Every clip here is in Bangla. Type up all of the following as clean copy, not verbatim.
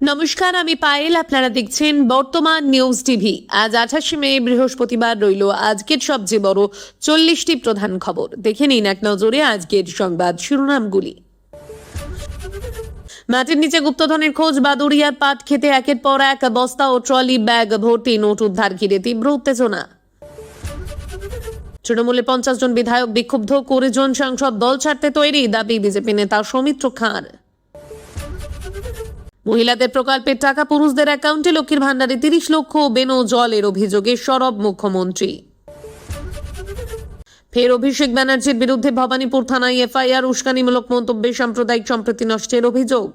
নমস্কার, আমি পায়েল। আপনারা দেখছেন বর্তমান নিউজ টিভি। আজ 28 মে বৃহস্পতিবার রইল আজকের সবচেয়ে বড় 40টি প্রধান খবর। দেখে নিন এক নজরে আজকের সংবাদ শিরোনামগুলি। মাটির নিচে গুপ্তধনের খোঁজ, বাদুড়িয়ার পাট খেতে একের পর এক বস্তা ও ট্রলি ব্যাগ ভর্তি নোট উদ্ধার ঘিরে তীব্র উত্তেজনা। তৃণমূলের 50 জন বিধায়ক বিক্ষুব্ধ, 20 জন সাংসদ দল ছাড়তে তৈরি, দাবি বিজেপি নেতা সৌমিত্র খাঁর। মহিলাদের প্রকল্পের টাকা পুরুষদের অ্যাকাউন্টে, লক্ষ্মীর ভান্ডারে 30 লক্ষ বেনো জলের অভিযোগে সরব মুখ্যমন্ত্রী। ফের অভিষেক ব্যানার্জির বিরুদ্ধে ভবানীপুর থানায় এফআইআর, উস্কানিমূলক মন্তব্যে সাম্প্রদায়িক সম্প্রীতি নষ্টের অভিযোগ।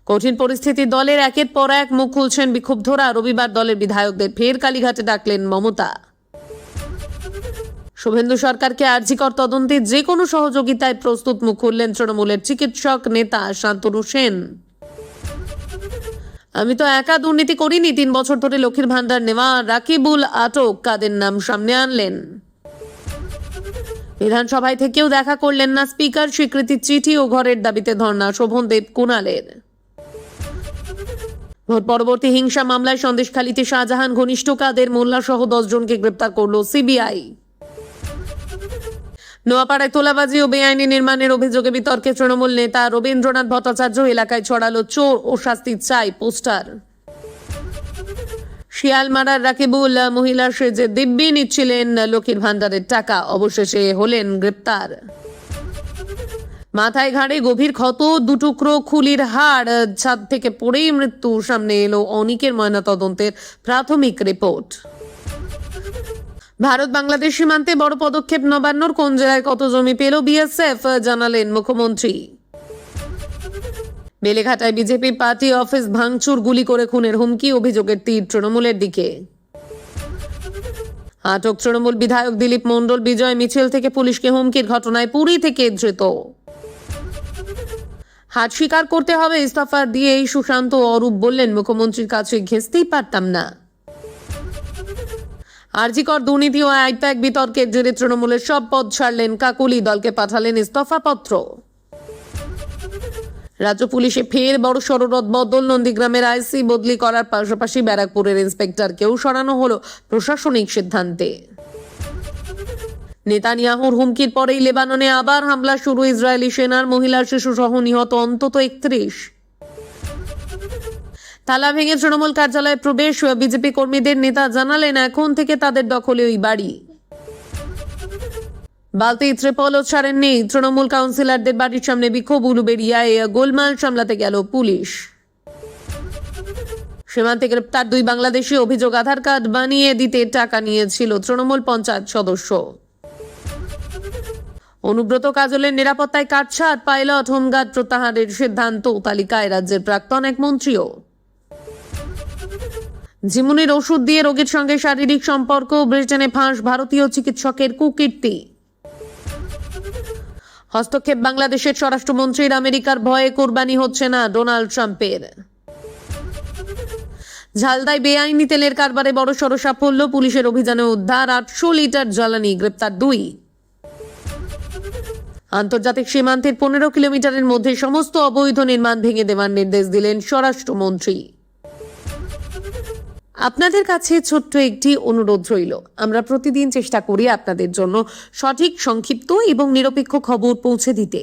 কঠিন পরিস্থিতি, দলের একের পর এক মুখ খুলছেন বিক্ষুব্ধরা। রবিবার দলের বিধায়কদের ফের কালীঘাটে ডাকলেন মমতা। শুভেন্দু সরকারকে আরজিকর তদন্তে যে কোনো সহযোগিতায় প্রস্তুত, মুখ খুললেন তৃণমূলের চিকিৎসক নেতা শান্তনু সেন। আমি তো একা দুর্নীতি করিনি, 3 বছর ধরে লক্ষ্মীর ভান্ডার নেওয়া রাকিবুল আটক, কাদের নাম সামনে আনলেন। বিধানসভায় থেকেও দেখা করলেন না স্পিকার, স্বীকৃতির চিঠি ও ঘরের দাবিতে ধর্ণা শোভনদেব কুণালের। ভোট পরবর্তী হিংসা মামলায় সন্দেশখালীতে শাহজাহান ঘনিষ্ঠ কাদের মোল্লা সহ 10 জনকে গ্রেপ্তার করল সিবিআই। নোয়াপাড়ায় তোলাবাজি ও বেআইনি নির্মাণের অভিযোগে বিতর্কে তৃণমূল নেতা রবীন্দ্রনাথ ভট্টাচার্য, এলাকায় ছড়ালো চোর ও শাস্তি চাই পোস্টার। শিয়ালমারার রাকিবুল মহিলার সেজে দিব্যি নিচ্ছিলেন লক্ষ্মীর ভান্ডারের টাকা, অবশেষে হলেন গ্রেপ্তার। মাথায় ঘাড়ে গভীর ক্ষত, 2 টুকরো খুলির হাড়, ছাদ থেকে পড়েই মৃত্যু, সামনে এলো অনিকের ময়নাতদন্তের প্রাথমিক রিপোর্ট। ভারত বাংলাদেশ সীমান্তে বড় পদক্ষেপ নবান্নর, কোন জেলায় কত জমি পেল বিএসএফ, জানালেন মুখ্যমন্ত্রী। বেলেঘাটায় বিজেপি পার্টি অফিস ভাঙচুর, গুলি করে খুনের হুমকি, অভিযোগের তীর তৃণমূলের দিকে। আটক তৃণমূল বিধায়ক দিলীপ মণ্ডল, বিজয় মিছিল থেকে পুলিশকে হুমকির ঘটনায় পুরী থেকে ধৃত। হাত স্বীকার করতে হবে, ইস্তফা দিয়েই সুশান্ত অরূপ বললেন মুখ্যমন্ত্রীর কাছে ঘেঁষতেই পারতাম না। আরজিকর দুর্নীতি ও আইপ্যাক বিতর্কের জেরে তৃণমূলের সব পদ ছাড়লেন কাকুলি, দলকে পাঠালেন ইস্তফাপত্র। রাজ্য পুলিশে ফের বড় সড়রদ বদল, নন্দীগ্রামের আইসি বদলি করার পাশাপাশি ব্যারাকপুরের ইন্সপেক্টরকেও সরানো হলো প্রশাসনিক সিদ্ধান্তে। নেতানিয়াহুর হুমকির পরেই লেবাননে আবার হামলা শুরু, ইসরায়েলি সেনার, মহিলা শিশু সহ নিহত অন্তত 31। তালা ভেঙে তৃণমূল কার্যালয়ে প্রবেশ, বিজেপি কর্মীদের নেতা জানালেন এখন থেকে তাদের দখলে ওই বাড়ি। বালতি ত্রিপলও ছাড়েননি তৃণমূল কাউন্সিলরদের বাড়ির সামনে বিক্ষোভ, উলুবেড়িয়ায় গোলমাল সামলাতে গেল পুলিশ। সীমান্তে গ্রেপ্তার 2 বাংলাদেশি, অভিযোগ আধার কার্ড বানিয়ে দিতে টাকা নিয়েছিল তৃণমূল পঞ্চায়েত সদস্য। অনুব্রত কাজলের নিরাপত্তায় কাটছাঁট, পাইলট হোমগার্ড প্রত্যাহারের সিদ্ধান্ত, তালিকায় রাজ্যের প্রাক্তন এক মন্ত্রীও। ঝিমুনির ওষুধ দিয়ে রোগীর সঙ্গে শারীরিক সম্পর্ক, ব্রিটেনে ফাঁস ভারতীয় চিকিৎসকের কুকীর্তি। হস্তক্ষেপ বাংলাদেশের স্বরাষ্ট্রমন্ত্রীর, আমেরিকার ভয়ে কোরবানি হচ্ছে না ডোনাল্ড ট্রাম্পের। ঝালদায় বেআইনি তেলের কারবারে বড়সড় সাফল্য, পুলিশের অভিযানে উদ্ধার 800 লিটার জ্বালানি, গ্রেপ্তার 2। আন্তর্জাতিক সীমান্তের 15 কিলোমিটারের মধ্যে সমস্ত অবৈধ নির্মাণ ভেঙে দেওয়ার নির্দেশ দিলেন স্বরাষ্ট্রমন্ত্রী। আপনাদের কাছে ছোট্ট একটি অনুরোধ রইল, আমরা প্রতিদিন চেষ্টা করি আপনাদের জন্য সঠিক, সংক্ষিপ্ত এবং নিরপেক্ষ খবর পৌঁছে দিতে।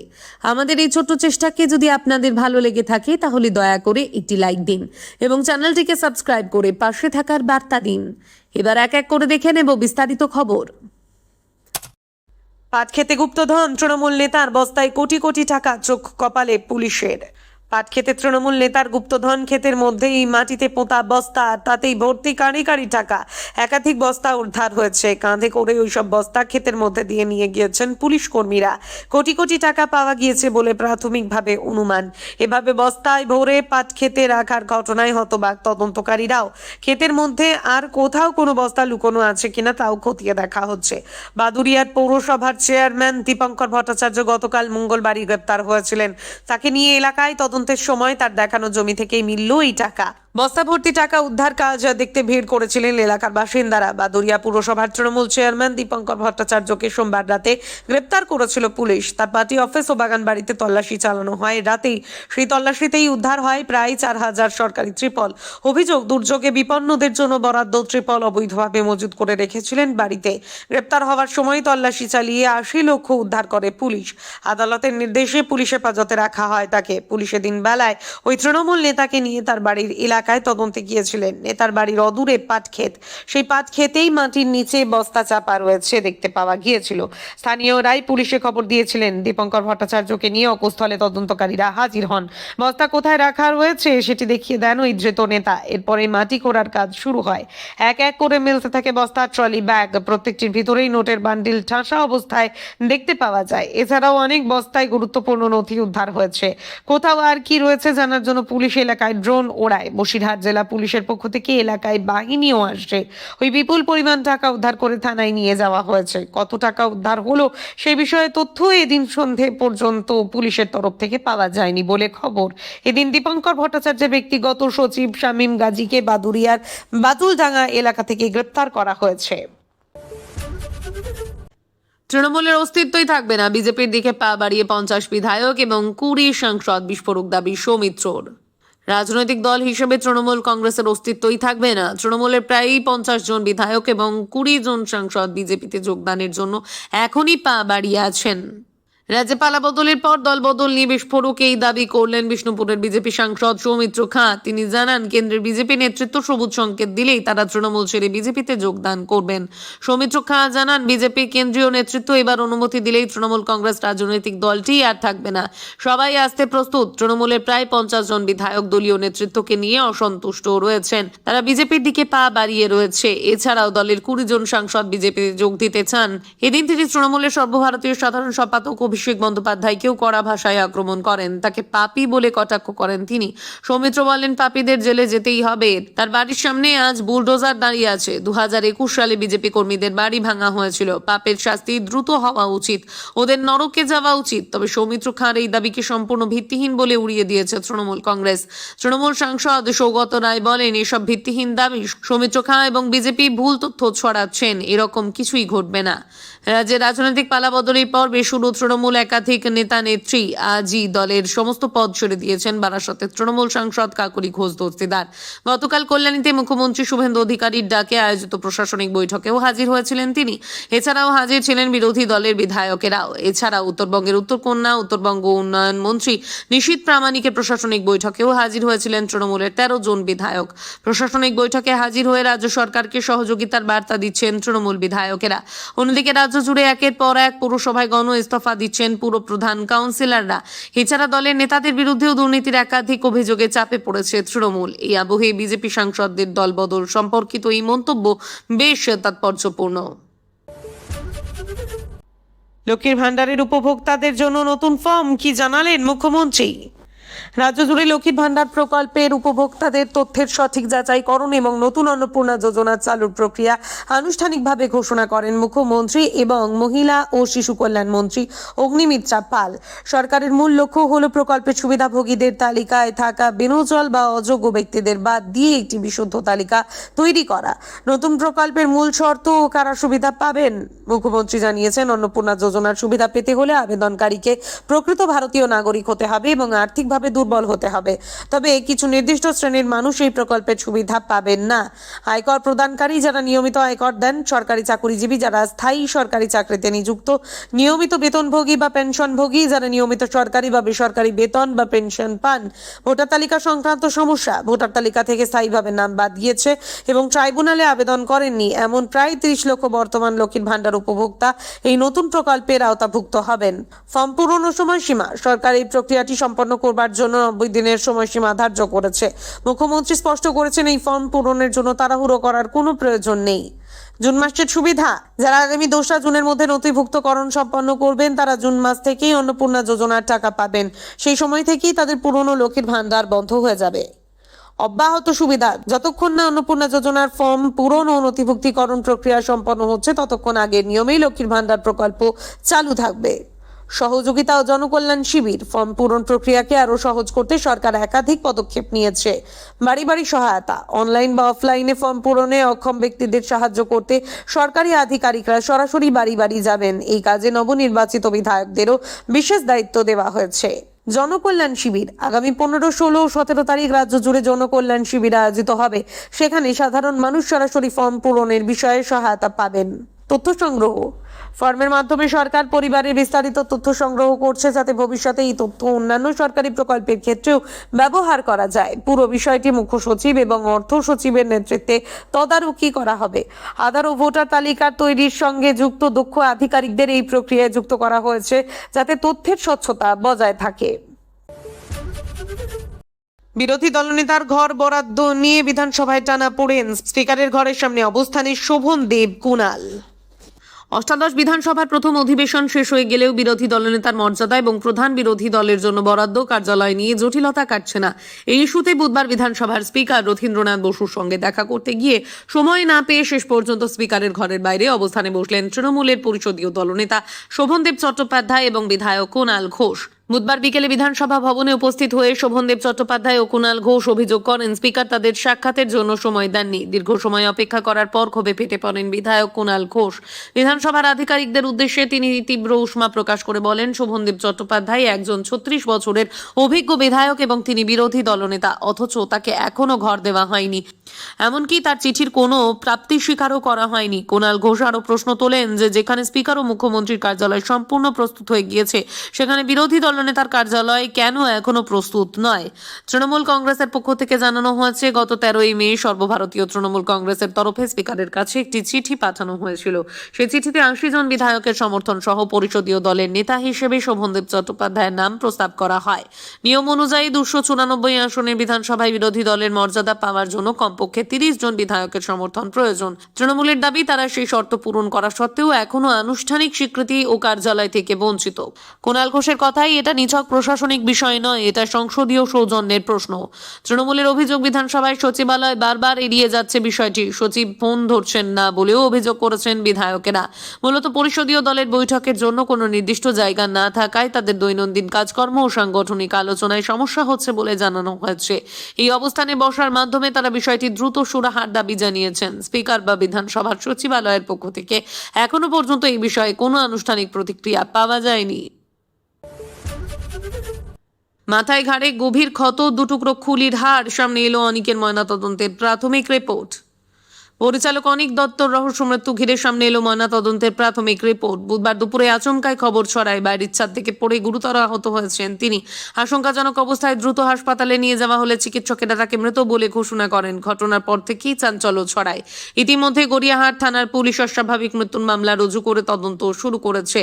আমাদের এই ছোট্ট চেষ্টাকে যদি আপনাদের ভালো লেগে থাকে তাহলে দয়া করে একটি লাইক দিন এবং চ্যানেলটিকে সাবস্ক্রাইব করে পাশে থাকার বার্তা দিন। এবার এক এক করে দেখে নেব বিস্তারিত খবর। পাট খেতে গুপ্তধন, তৃণমূল নেতার বস্তায় কোটি কোটি টাকা, চোখ কপালে পুলিশের। পাট খেতে তৃণমূল নেতার গুপ্তধন, ক্ষেতের মধ্যেই মাটিতে পোঁতা বস্তা, তাতেই ভর্তি কারি কারি টাকা। একাধিক বস্তা উদ্ধার হয়েছে, কাঁধে করে ওইসব বস্তা ক্ষেতের মধ্যে দিয়ে নিয়ে গিয়েছেন পুলিশ কর্মীরা। কোটি কোটি টাকা পাওয়া গিয়েছে বলে প্রাথমিকভাবে অনুমান। এভাবে বস্তায় ভরে পাট খেতে রাখার ঘটনায় হতবাক তদন্তকারীরাও। ক্ষেতের মধ্যে আর কোথাও কোনো বস্তা লুকোনো আছে কিনা তাও খতিয়ে দেখা হচ্ছে। বাদুড়িয়ার পৌরসভার চেয়ারম্যান দীপঙ্কর ভট্টাচার্য গতকাল মঙ্গলবারই গ্রেপ্তার হয়েছিলেন। তাকে নিয়ে এলাকায় তদন্তের সময় তার দেখানো জমি থেকেই মিলল এই টাকা। বস্তা ভর্তি টাকা উদ্ধার কাজ দেখতে ভিড় করেছিলেন এলাকার বাসিন্দারা। বাদুরিয়া পুরসভার তৃণমূল চেয়ারম্যান দীপঙ্কর ভট্টাচার্যকে সোমবার রাতে গ্রেপ্তার করেছিল পুলিশ। তার পার্টি অফিস ও বাগান বাড়িতে তল্লাশি চালানো হয়। রাতেই সেই তল্লাশিতেই উদ্ধার হয় প্রায় 4,000 সরকারি ত্রিপল। অভিযোগ, দুর্যোগে বিপন্নদের জন্য বরাদ্দ ত্রিপল অবৈধভাবে মজুত করে রেখেছিলেন বাড়িতে। গ্রেপ্তার হওয়ার সময় তল্লাশি চালিয়ে 80 লক্ষ উদ্ধার করে পুলিশ। আদালতের নির্দেশে পুলিশ হেফাজতে রাখা হয় তাকে। পুলিশে দিন বেলায় ওই তৃণমূল নেতাকে নিয়ে তার বাড়ির এলাকায় তদন্তে গিয়েছিলেন। নেতার বাড়ির অদূরে পাট ক্ষেত, সেই পাট ক্ষেতেই মাটির নিচে বস্তা চাপা রয়েছে দেখতে পাওয়া গিয়েছিল। স্থানীয়রাই পুলিশে খবর দিয়েছিলেন। দীপঙ্কর ভট্টাচার্যকে নিয়ে অকুস্থলে তদন্তকারীরা হাজির হন। বস্তা কোথায় রাখা রয়েছে সেটি দেখিয়ে দেন ওই ধৃত নেতা। এরপরে মাটি খোঁড়ার কাজ শুরু হয়। এক এক করে মিলতে থাকে বস্তা, ট্রলি ব্যাগ। প্রত্যেকটির ভিতরেই নোটের বান্ডিল ঠাসা অবস্থায় দেখতে পাওয়া যায়। এছাড়াও অনেক বস্তায় গুরুত্বপূর্ণ নথি উদ্ধার হয়েছে। কোথাও আর কি রয়েছে জানার জন্য পুলিশ এলাকায় ড্রোন ওড়ায়। বসিরহাট জেলা পুলিশের পক্ষ থেকে এলাকায় বাহিনীও আসছে। ওই বিপুল পরিমাণ টাকা উদ্ধার করে থানায় নিয়ে যাওয়া হয়েছে। কত টাকা উদ্ধার হলো সে বিষয়ে তথ্য এদিন সন্ধে পর্যন্ত পুলিশের তরফ থেকে পাওয়া যায়নি বলে খবর। এদিন দীপঙ্কর ভট্টাচার্যের ব্যক্তিগত সচিব শামীম গাজীকে বাদুরিয়ার বাতুলডাঙ্গা এলাকা থেকে গ্রেপ্তার করা হয়েছে। তৃণমূলের অস্তিত্বই থাকবে না, বিজেপির দিকে পা বাড়িয়ে 50 বিধায়ক এবং 20 সাংসদ, বিস্ফোরক দাবি সৌমিত্রর। রাজনৈতিক দল হিসেবে তৃণমূল কংগ্রেসের অস্তিত্বই থাকবে না। তৃণমূলের প্রায় 50 জন বিধায়ক এবং 20 জন সাংসদ বিজেপিতে যোগদানের জন্য এখনই পা বাড়িয়ে আছেন। রাজ্যে পালা বদলের পর দল বদল নিয়ে বিস্ফোরক এই দাবি করলেন বিষ্ণুপুরের বিজেপি সাংসদ সৌমিত্র খাঁ। তিনি জানান, কেন্দ্রের বিজেপি নেতৃত্ব সবুজ সংকেত দিলেই তারা তৃণমূল ছেড়ে বিজেপিতে যোগদান করবেন। সৌমিত্র খাঁ জানান, বিজেপি কেন্দ্রীয় নেতৃত্ব এবার অনুমতি দিলেই তৃণমূল কংগ্রেস রাজনৈতিক দলটি আর থাকবে না। সবাই আসতে প্রস্তুত। তৃণমূলের প্রায় 50 জন বিধায়ক দলীয় নেতৃত্বকে নিয়ে অসন্তুষ্ট রয়েছেন। তারা বিজেপির দিকে পা বাড়িয়ে রয়েছে। এছাড়াও দলের 20 জন সাংসদ বিজেপিতে যোগ দিতে চান। এদিন তিনি তৃণমূলের সর্বভারতীয় সাধারণ সম্পাদক অভিষেক বন্দ্যোপাধ্যায়কেও কড়া ভাষায় আক্রমণ করেন। তাকে পাপী বলে কটাক্ষ করেন তিনি। সৌমিত্র বলেন, পাপীদের জেলে যেতেই হবে। তার বাড়ির সামনে আজ বুলডোজার দাঁড়িয়ে আছে। 2021 সালে বিজেপি কর্মীদের বাড়ি ভাঙা হয়েছিল। পাপের শাস্তি দ্রুত হওয়া উচিত, ওদের নরকে যাওয়া উচিত। তবে সৌমিত্র খাঁর এই দাবিকে সম্পূর্ণ ভিত্তিহীন বলে উড়িয়ে দিয়েছে তৃণমূল কংগ্রেস। তৃণমূল সাংসদ সৌগত রায় বলেন, এসব ভিত্তিহীন দাবি। সৌমিত্র খাঁ এবং বিজেপি ভুল তথ্য ছড়াচ্ছেন। এরকম কিছুই ঘটবে না। রাজ্যে রাজনৈতিক পালাবদলের পর বেশুরু তৃণমূল একাধিক নেতা নেত্রী আজই দলের সমস্ত পদ ছেড়ে দিয়েছেন। বারাসতের তৃণমূল সাংসদ কাকলি ঘোষ দস্তিদার গতকাল কল্যাণীতে মুখ্যমন্ত্রী শুভেন্দু অধিকারীর ডাকে আয়োজিত প্রশাসনিক বৈঠকেও হাজির হয়েছিলেন তিনি। এছাড়াও হাজির ছিলেন বিরোধী দলের বিধায়কেরাও। এছাড়াও উত্তরবঙ্গের উত্তরকন্যা উত্তরবঙ্গ উন্নয়ন মন্ত্রী নিশীথ প্রামাণিকের প্রশাসনিক বৈঠকেও হাজির হয়েছিলেন তৃণমূলের 13 জন বিধায়ক। প্রশাসনিক বৈঠকে হাজির হয়ে রাজ্য সরকারকে সহযোগিতার বার্তা দিচ্ছেন তৃণমূল বিধায়কেরা। অন্যদিকে রাজ্য জুড়ে একের পর এক পৌরসভায় গণ ইস্তফা দিচ্ছেন পুর প্রধান কাউন্সিলররা। এছাড়া দলের নেতাদের বিরুদ্ধেও দুর্নীতির একাধিক অভিযোগে চাপে পড়েছে তৃণমূল। এই আবহে বিজেপি সাংসদদের দলবদল সম্পর্কিত এই মন্তব্য বেশ তাৎপর্যপূর্ণ। লক্ষ্মীর ভান্ডারের উপভোক্তাদের জন্য নতুন ফর্ম কি জানালেন মুখ্যমন্ত্রী? রাজ্য জুড়ে লক্ষ্মীর ভান্ডার প্রকল্পের উপভোক্তাদের তথ্যের সঠিক যাচাইকরণ এবং নতুন অন্নপূর্ণা যোজনা চালুর প্রক্রিয়া আনুষ্ঠানিকভাবে ঘোষণা করেন মুখ্যমন্ত্রী এবং মহিলা ও শিশু কল্যাণ মন্ত্রী অগ্নিমিত্রা পাল। সরকারের মূল লক্ষ্য হলো প্রকল্পের সুবিধাভোগীদের তালিকায় থাকা বেনজল বা অযোগ্য ব্যক্তিদের বাদ দিয়ে একটি বিশুদ্ধ তালিকা তৈরি করা। নতুন প্রকল্পের মূল শর্ত ও কারা সুবিধা পাবেন মুখ্যমন্ত্রী জানিয়েছেন, অন্নপূর্ণা যোজনার সুবিধা পেতে হলে আবেদনকারীকে প্রকৃত ভারতীয় নাগরিক হতে হবে এবং আর্থিকভাবে দুর্বল হতে হবে। তবে কিছু নির্দিষ্ট শ্রেণীর মানুষ এই প্রকল্পের সুবিধা পাবেন না। আয়কর প্রদানকারী যারা নিয়মিত আয়কর দেন, সরকারি চাকুরিজীবী যারা স্থায়ী সরকারি চাকরিতে নিযুক্ত, নিয়মিত বেতনভোগী বা পেনশনভোগী যারা নিয়মিত সরকারি বা বেসরকারি বেতন বা পেনশন পান। ভোটার তালিকা সংক্রান্ত সমস্যা, ভোটার তালিকা থেকে স্থায়ীভাবে নাম বাদ গিয়েছে এবং ট্রাইব্যুনালে আবেদন করেননি এমন প্রায় 30 লক্ষ বর্তমান লক্ষ্মীর ভান্ডার উপভোক্তা এই নতুন প্রকল্পের আওতাভুক্ত হবেন। ফর্ম পূরণের সময়সীমা, সরকার এই প্রক্রিয়াটি সম্পন্ন করবার জন্য 90 দিনের সময়সীমা ধার্য করেছে। মুখ্যমন্ত্রী স্পষ্ট করেছেন, এই ফর্ম পূরণের জন্য তাড়াহুড়ো করার কোনো প্রয়োজন নেই। জুন মাসের সুবিধা, যারা আগামী 2রা জুনের মধ্যে নথিভুক্তকরণ সম্পন্ন করবেন তারা জুন মাস থেকেই অন্নপূর্ণা যোজনার টাকা পাবেন। সেই সময় থেকেই তাদের পুরনো লক্ষ্মীর ভান্ডার বন্ধ হয়ে যাবে। অব্যাহত সুবিধা, যতক্ষণ না অন্নপূর্ণা যোজনার ফর্ম পূরণ ও নথিভুক্তিকরণ প্রক্রিয়া সম্পন্ন হচ্ছে ততক্ষণ আগের নিয়মেই লক্ষ্মীর ভান্ডার প্রকল্প চালু থাকবে। সহযোগিতা ও জনকল্যাণ শিবির। ফর্ম পূরণ প্রক্রিয়াকে আরো সহজ করতে সরকার একাধিক পদক্ষেপ নিয়েছে। বাড়ি বাড়ি সহায়তা, অনলাইন বা অফলাইনে ফর্ম পূরণে অক্ষম ব্যক্তিদের সাহায্য করতে সরকারি আধিকারিকরা সরাসরি বাড়ি বাড়ি যাবেন। এই কাজে নবনির্বাচিত বিধায়কদেরও বিশেষ দায়িত্ব দেওয়া হয়েছে। জনকল্যাণ শিবির আগামী 15, 16 ও 17 তারিখ রাজ্য জুড়ে জনকল্যাণ শিবির আয়োজিত হবে। সেখানে সাধারণ মানুষ সরাসরি ফর্ম পূরণের বিষয়ে সহায়তা পাবেন। তথ্য সংগ্রহ, ফর্মের মাধ্যমে সরকার পরিবারের বিস্তারিত তথ্য সংগ্রহ করছে, যাতে ভবিষ্যতে এই তথ্য অন্যান্য সরকারি প্রকল্পের ক্ষেত্রেও ব্যবহার করা যায়। পুরো বিষয়টি মুখ্য সচিব এবং অর্থ সচিবের নেতৃত্বে তদারকি করা হবে। আধার ও ভোটার তালিকা তৈরির সঙ্গে যুক্ত দক্ষ আধিকারিকদের এই প্রক্রিয়ায় যুক্ত করা হয়েছে, যাতে তথ্যের স্বচ্ছতা বজায় থাকে। বিরোধী দলনেতার ঘর বরাদ্দ নিয়ে বিধানসভায় টানাপোড়েন, স্পিকারের ঘরের সামনে অবস্থানে শোভনদেব কুণাল। অষ্টাদশ বিধানসভার প্রথম অধিবেশন শেষ হয়ে গেলেও বিরোধী দলনেতার মর্যাদা এবং প্রধান বিরোধী দলের জন্য বরাদ্দ কার্যালয় নিয়ে জটিলতা কাটছে না। এই ইস্যুতে বুধবার বিধানসভার স্পিকার রথীন্দ্রনাথ বসুর সঙ্গে দেখা করতে গিয়ে সময় না পেয়ে শেষ পর্যন্ত স্পিকারের ঘরের বাইরে অবস্থানে বসলেন তৃণমূলের পরিষদীয় দলনেতা শোভনদেব চট্টোপাধ্যায় এবং বিধায়ক কুণাল ঘোষ। বুধবার বিকেলে বিধানসভা ভবনে উপস্থিত হয়ে শোভনদেব চট্টোপাধ্যায় ও কুণাল ঘোষ অভিযোগ করেন, স্পিকার তাদের সাক্ষাতের জন্য সময় দেননি। দীর্ঘ সময় অপেক্ষা করার পর ক্ষোভে ফেটে পড়েন বিধায়ক কুণাল ঘোষ। বিধানসভার আধিকারিকদের উদ্দেশ্যে তিনি তীব্র উষ্মা প্রকাশ করে বলেন, শোভনদেব চট্টোপাধ্যায় একজন 36 বছরের অভিজ্ঞ বিধায়ক এবং তিনি বিরোধী দলনেতা, অথচ তাকে এখনো ঘর দেওয়া হয়নি। এমনকি তার চিঠির কোনো প্রাপ্তি স্বীকারও করা হয়নি। কুণাল ঘোষ আরও প্রশ্ন তোলেন যে যেখানে স্পিকার ও মুখ্যমন্ত্রীর কার্যালয় সম্পূর্ণ প্রস্তুত হয়ে গিয়েছে, সেখানে বিরোধী দলনেতার কার্যালয় কেন এখনো প্রস্তুত নয়। তৃণমূল কংগ্রেসের পক্ষ থেকে জানানো হয়েছে, গত 13ই মে সর্বভারতীয় তৃণমূল কংগ্রেসের তরফে স্পিকারের কাছে একটি চিঠি পাঠানো হয়েছিল। সেই চিঠিতে 80 জন বিধায়কের সমর্থন সহ পরিষদীয় দলের নেতা হিসেবে শোভনদেব চট্টোপাধ্যায়ের নাম প্রস্তাব করা হয়। নিয়ম অনুযায়ী 294 আসনের বিধানসভায় বিরোধী দলের মর্যাদা পাওয়ার জন্য কমপক্ষে 30 জন বিধায়কের সমর্থন প্রয়োজন। তৃণমূলের দাবি, তারা সেই শর্ত পূরণ করা সত্ত্বেও এখনো আনুষ্ঠানিক স্বীকৃতি ও কার্যালয় থেকে বঞ্চিত। কুণাল ঘোষের কথাই, এটা নিছক প্রশাসনিক বিষয় নয়, এটা সংসদীয় সৌজন্যের প্রশ্ন। তৃণমূলের অভিযোগ, বিধানসভায় সচিবালয় বারবার এড়িয়ে যাচ্ছে বিষয়টি। সচিব ফোন ধরছেন না বলেও অভিযোগ করেছেন বিধায়কেরা। মূলত পরিষদীয় দলের বৈঠকের জন্য কোনো নির্দিষ্ট জায়গা না থাকায় তাদের দৈনন্দিন কাজকর্ম ও সাংগঠনিক আলোচনায় সমস্যা হচ্ছে বলে জানানো হয়েছে। এই অবস্থানে বসার মাধ্যমে তারা বিষয়টি দ্রুত সুরাহার দাবি জানিয়েছেন। স্পিকার বা বিধানসভার সচিবালয়ের পক্ষ থেকে এখনো পর্যন্ত এই বিষয়ে কোনো আনুষ্ঠানিক প্রতিক্রিয়া পাওয়া যায়নি। মাথায় ঘাড়ে গভীর ক্ষত, দুটুকরো খুলির হাড়, সামনে এলো অনিকের ময়নাতদন্তের প্রাথমিক রিপোর্ট। পরিচালক অনিক দত্তর রহস্য মৃত্যু ঘিরে সামনে এলো ময়নাতদন্তের প্রাথমিক রিপোর্ট। বুধবার দুপুরে আচমকায় খবর ছড়ায় বাড়ির ছাদ থেকে পড়ে গুরুতর আহত হয়েছেন তিনি। আশঙ্কাজনক অবস্থায় দ্রুত হাসপাতালে নিয়ে যাওয়া হলে চিকিৎসকেরা তাকে মৃত বলে ঘোষণা করেন। ঘটনার পর থেকেই চাঞ্চল্য ছড়ায়। ইতিমধ্যে গড়িয়াহাট থানার পুলিশ অস্বাভাবিক মৃত্যুর মামলা রুজু করে তদন্ত শুরু করেছে।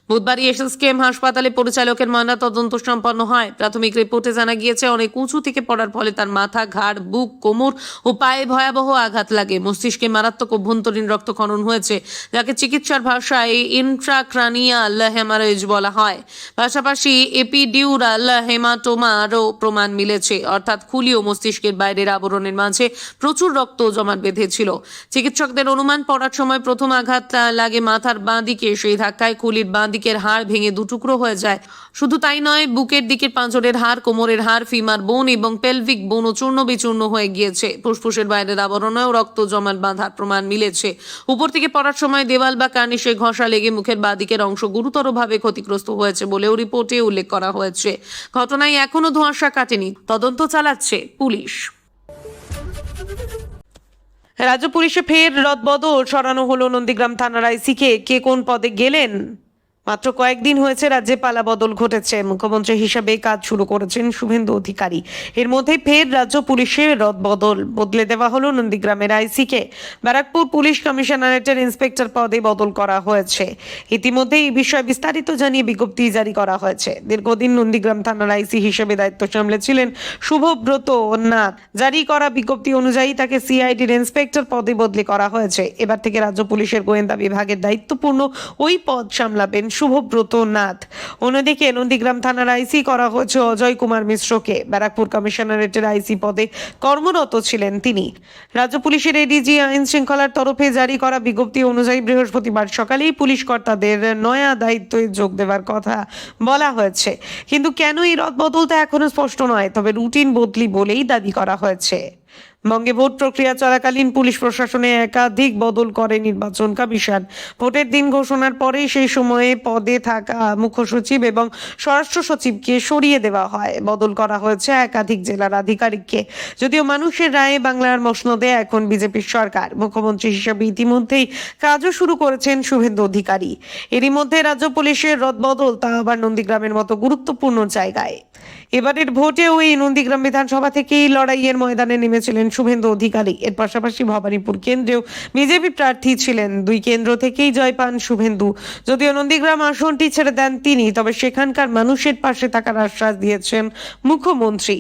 বুধবার এসএসকেএম হাসপাতালে পরিচালকের ময়নাতদন্ত সম্পন্ন হয়। প্রাথমিক রিপোর্টে জানা গিয়েছে, অনেক উঁচু থেকে পড়ার ফলে তার মাথা, ঘাড়, বুক, কোমর ও পায়ে ভয়াবহ আঘাত লাগে। মস্তিষ্কে মারাত্মক অভ্যন্তরীণ রক্তক্ষরণ হয়েছে, যাকে চিকিৎসার ভাষায় ইন্ট্রাক্রানিয়াল হেমারেজ বলা হয়। পাশাপাশি এপিডিউরাল হেমাটোমারও প্রমাণ মিলেছে, অর্থাৎ খুলি ও মস্তিষ্কের বাইরের আবরণের মাঝে প্রচুর রক্ত জমাট বেঁধেছিল। চিকিৎসকদের অনুমান, পড়ার সময় প্রথম আঘাত লাগে মাথার বাঁ দিকে। সেই ধাক্কায় খুলির বাঁ দিকের হাড় ভেঙে দুটুকরো হয়ে যায়। শুধু তাই নয়, বুকের দিকের পাঁজরের হাড়, কোমরের হাড়, ফিমার বোন এবং পেলভিক বোনও চূর্ণ বিচূর্ণ হয়ে গিয়েছে। ফুসফুসের বাইরের আবরণেও রক্ত জমাট বাঁধার প্রমাণ মিলেছে। উপর থেকে পড়ার সময় দেওয়াল বা কার্নিশে ঘষা লেগে মুখের বাঁ দিকের অংশ গুরুতরভাবে ক্ষতিগ্রস্ত হয়েছে বলেও রিপোর্টে উল্লেখ করা হয়েছে। ঘটনায় এখনো ধোঁয়াশা কাটেনি, তদন্ত চালাচ্ছে পুলিশ। রাজ্য পুলিশে ফের রদবদল, সরানো হলো নন্দীগ্রাম থানার আইসিকে। কে কোন পদে গেলেন? মাত্র কয়েকদিন হয়েছে রাজ্যে পালা বদল ঘটেছে। মুখ্যমন্ত্রী হিসাবে কাজ শুরু করেছেন শুভেন্দু অধিকারী। এর মধ্যেই ফের রাজ্য পুলিশের রদবদল, বদলে দেওয়া হলো নন্দীগ্রামের আইসিকে। ব্যারাকপুর পুলিশ কমিশনারেটের ইন্সপেক্টর পদে বদল করা হয়েছে। ইতিমধ্যে এই বিষয়ে বিস্তারিত জানিয়ে বিজ্ঞপ্তি জারি করা হয়েছে। দীর্ঘদিন নন্দীগ্রাম থানার আইসি হিসেবে দায়িত্ব সামলেছিলেন শুভব্রত নাথ। জারি করা বিজ্ঞপ্তি অনুযায়ী তাকে সিআইডির ইন্সপেক্টর পদে বদলি করা হয়েছে। এবার থেকে রাজ্য পুলিশের গোয়েন্দা বিভাগের দায়িত্বপূর্ণ ওই পদ সামলাবেন শুভব্রত নাথ। অন্যদিকে নন্দীগ্রাম থানার আইসি করা হয়েছে অজয় কুমার মিশ্রকে। ব্যারাকপুর কমিশনারেটের আইসি পদে কর্মরত ছিলেন তিনি। রাজ্য পুলিশের এডিজি আইন শৃঙ্খলার তরফে জারি করা বিজ্ঞপ্তি অনুযায়ী বৃহস্পতিবার সকালেই পুলিশ কর্তাদের নয়া দায়িত্বে যোগ দেওয়ার কথা বলা হয়েছে। কিন্তু কেন এই রদবদল তা এখনো স্পষ্ট নয়, তবে রুটিন বদলি বলেই দাবি করা হয়েছে। বঙ্গে ভোট প্রক্রিয়া চলাকালীন পুলিশ প্রশাসনে একাধিক বদল করে নির্বাচন কমিশন। ভোটের দিন ঘোষণার পরে সেই সময়ে পদে থাকা মুখ্য সচিব এবং স্বরাষ্ট্র সচিবকে সরিয়ে দেওয়া হয়। বদল করা হয়েছে একাধিক জেলার আধিকারিককে। যদিও মানুষের রায়ে বাংলার মসনদে এখন বিজেপির সরকার, মুখ্যমন্ত্রী হিসেবে ইতিমধ্যেই কাজও শুরু করেছেন শুভেন্দু অধিকারী। এরই মধ্যে রাজ্য পুলিশের রদবদল, তা আবার নন্দীগ্রামের মতো গুরুত্বপূর্ণ জায়গায়। এবারের ভোটে ওই নন্দীগ্রাম বিধানসভা থেকেই লড়াইয়ের ময়দানে নেমেছিলেন শুভেন্দু অধিকারী। এর পাশাপাশি ভবানীপুর কেন্দ্রেও বিজেপি প্রার্থী ছিলেন। দুই কেন্দ্র থেকেই জয় পান শুভেন্দু। যদিও নন্দীগ্রাম আসনটি ছেড়ে দেন তিনি, তবে সেখানকার মানুষের পাশে থাকার আশ্বাস দিয়েছেন মুখ্যমন্ত্রী।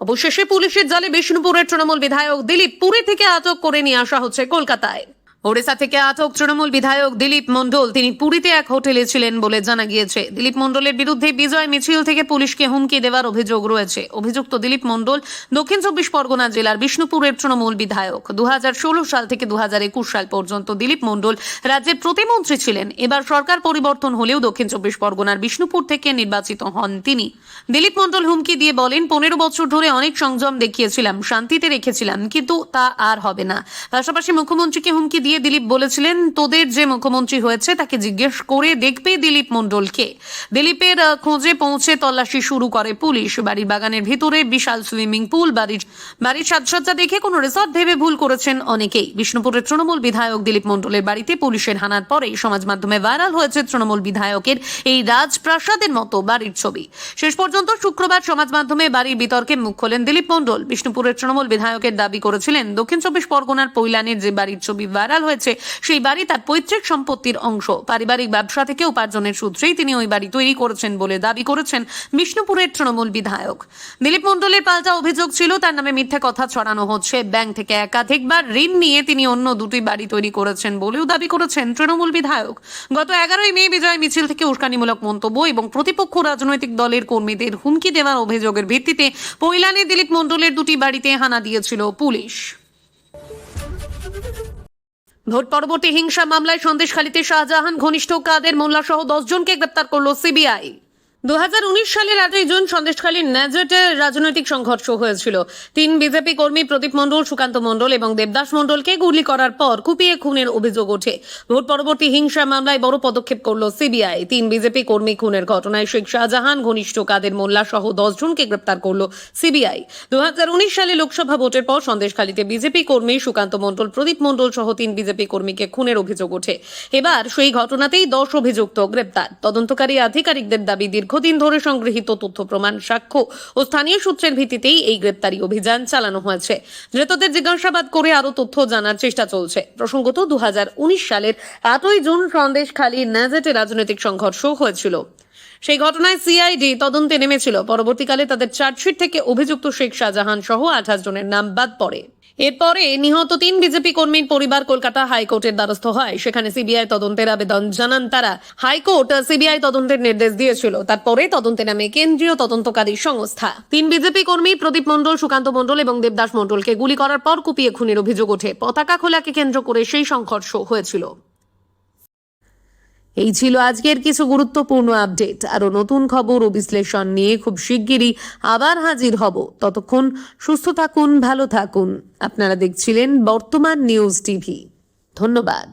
অবশেষে পুলিশের জালে বিষ্ণুপুরের তৃণমূল বিধায়ক দিলীপ পুরী থেকে আটক করে নিয়ে আসা হচ্ছে কলকাতায়। ওড়িশা থেকে আটক তৃণমূল বিধায়ক দিলীপ মণ্ডল তিনি পুরীতে এক হোটেলে ছিলেন বলে জানা গিয়েছে। দিলীপ মণ্ডলের বিরুদ্ধে বিজয় মিছিল থেকে পুলিশকে হুমকি দেওয়ার অভিযোগ রয়েছে। অভিযুক্ত দিলীপ মণ্ডল দক্ষিণ 24 পরগনা জেলার বিষ্ণুপুরের তৃণমূল বিধায়ক। 2016 সাল থেকে 2021 সাল পর্যন্ত দিলীপ মণ্ডল রাজ্যের প্রতিমন্ত্রী ছিলেন। এবার সরকার পরিবর্তন হলেও দক্ষিণ 24 পরগনার বিষ্ণুপুর থেকে নির্বাচিত হন তিনি। দিলীপ মণ্ডল হুমকি দিয়ে বলেন, 15 বছর ধরে অনেক সংযম দেখিয়েছিলাম, শান্তিতে রেখেছিলাম, কিন্তু তা আর হবে না। পাশাপাশি মুখ্যমন্ত্রীকে হুমকি দিয়ে দিলীপ বলেছিলেন, তোদের যে মুখ্যমন্ত্রী হয়েছে তাকে জিজ্ঞেস করে দেখবে দিলীপ মণ্ডলকে। দিলীপের খোঁজে পৌঁছে তল্লাশি শুরু করে পুলিশ। বাড়ির বাগানের ভিতরে বিশাল সুইমিং পুল, বাড়ির সাজসজ্জা দেখে কোনো রিসর্ট ভেবে ভুল করেছেন অনেকেই। বিষ্ণুপুরের তৃণমূল বিধায়ক দিলীপ মণ্ডলের বাড়িতে পুলিশের হানার পরেই সমাজ মাধ্যমে ভাইরাল হয়েছে তৃণমূল বিধায়কের এই রাজপ্রাসাদের মতো বাড়ির ছবি। শেষ পর্যন্ত শুক্রবার সমাজ মাধ্যমে বাড়ির বিতর্কে মুখ খোলেন দিলীপ মণ্ডল। বিষ্ণুপুরের তৃণমূল বিধায়কের দাবি করেছিলেন, দক্ষিণ 24 পরগনার পৈলানের যে বাড়ির ছবি ভাইরাল হয়েছে সেই বাড়ি তার পৈতৃক সম্পত্তির অংশ। পারিবারিক ব্যবসা থেকে উপার্জনের সূত্রেই তিনি ওই বাড়ি তৈরি করেছেন বলে দাবি করেছেন বিষ্ণুপুরের তৃণমূল বিধায়ক। দিলীপ মণ্ডলের পাল্টা অভিযোগ ছিল, তার নামে মিথ্যা কথা ছড়ানো হচ্ছে। ব্যাংক থেকে একাধিকবার ঋণ নিয়ে তিনি অন্য দুটি বাড়ি তৈরি করেছেন বলেও দাবি করেছেন তৃণমূল বিধায়ক। গত 11ই মে বিজয় মিছিল থেকে উস্কানিমূলক মন্তব্য এবং প্রতিপক্ষ রাজনৈতিক দলের কর্মীদের হুমকি দেওয়ার অভিযোগের ভিত্তিতে পৈলানে দিলীপ মণ্ডলের দুটি বাড়িতে হানা দিয়েছিল পুলিশ। ভোট পরবর্তী হিংসা মামলায় সন্দেশখালীতে শাহজাহান ঘনিষ্ঠ কাদের মোল্লা সহ 10 জনকে গ্রেপ্তার করল সিবিআই। 2019 সালের 8ই জুন সন্দেশখালীর ন্যাজেটে রাজনৈতিক সংঘর্ষ হয়েছিল। 3 বিজেপি কর্মী প্রদীপ মণ্ডল, সুকান্ত মণ্ডল এবং দেবদাস মণ্ডলকে গুলি করার পর কুপিয়ে খুনের অভিযোগ ওঠে। ভোট পরবর্তী হিংসা মামলায় বড় পদক্ষেপ করল সিবিআই। 3 বিজেপি কর্মী খুনের ঘটনায় শেখ শাহজাহান ঘনিষ্ঠ কাদের মোল্লা সহ 10 জনকে গ্রেপ্তার করল সিবিআই। 2019 সালে লোকসভা ভোটের পর সন্দেশখালীতে বিজেপি কর্মী সুকান্ত মণ্ডল, প্রদীপ মণ্ডল সহ 3 বিজেপি কর্মীকে খুনের অভিযোগ ওঠে। এবার সেই ঘটনাতেই 10 অভিযুক্ত গ্রেপ্তার। তদন্তকারী আধিকারিকদের দাবি, দীর্ঘদিন ধরে সংগৃহীত তথ্য প্রমাণ, সাক্ষ্য ও স্থানীয় সূত্রের ভিত্তিতেই এই গ্রেপ্তারি অভিযান চালানো হয়েছে। ধৃতদের জিজ্ঞাসাবাদ করে আরো তথ্য জানার চেষ্টা চলছে। প্রসঙ্গত, 2019 সালের 8ই জুন সন্দেশখালীর ন্যাজেটে রাজনৈতিক সংঘর্ষ হয়েছিল। সেই ঘটনায় সিআইডি তদন্তে নেমেছিল। পরবর্তীকালে তাদের চার্জশিট থেকে অভিযুক্ত শেখ শাহজাহান সহ 28 জনের নাম বাদ পড়ে। এরপরে নিহত 3 বিজেপি কর্মীর পরিবার কলকাতা হাইকোর্টের দ্বারস্থ হয়। সেখানে সিবিআই তদন্তের আবেদন জানান তারা। হাইকোর্ট সিবিআই তদন্তের নির্দেশ দিয়েছিল। তারপরে তদন্তে নামে কেন্দ্রীয় তদন্তকারী সংস্থা। 3 বিজেপি কর্মী প্রদীপ মণ্ডল, সুকান্ত মণ্ডল এবং দেবদাস মণ্ডলকে গুলি করার পর কুপিয়ে খুনের অভিযোগ ওঠে। পতাকা খোলাকে কেন্দ্র করে সেই সংঘর্ষ হয়েছিল। এই ছিল আজকের কিছু গুরুত্বপূর্ণ আপডেট। আরো নতুন খবর ও বিশ্লেষণ নিয়ে খুব শিগগিরই আবার হাজির হব। ততক্ষণ সুস্থ থাকুন, ভালো থাকুন। আপনারা দেখছিলেন বর্তমান নিউজ টিভি। ধন্যবাদ।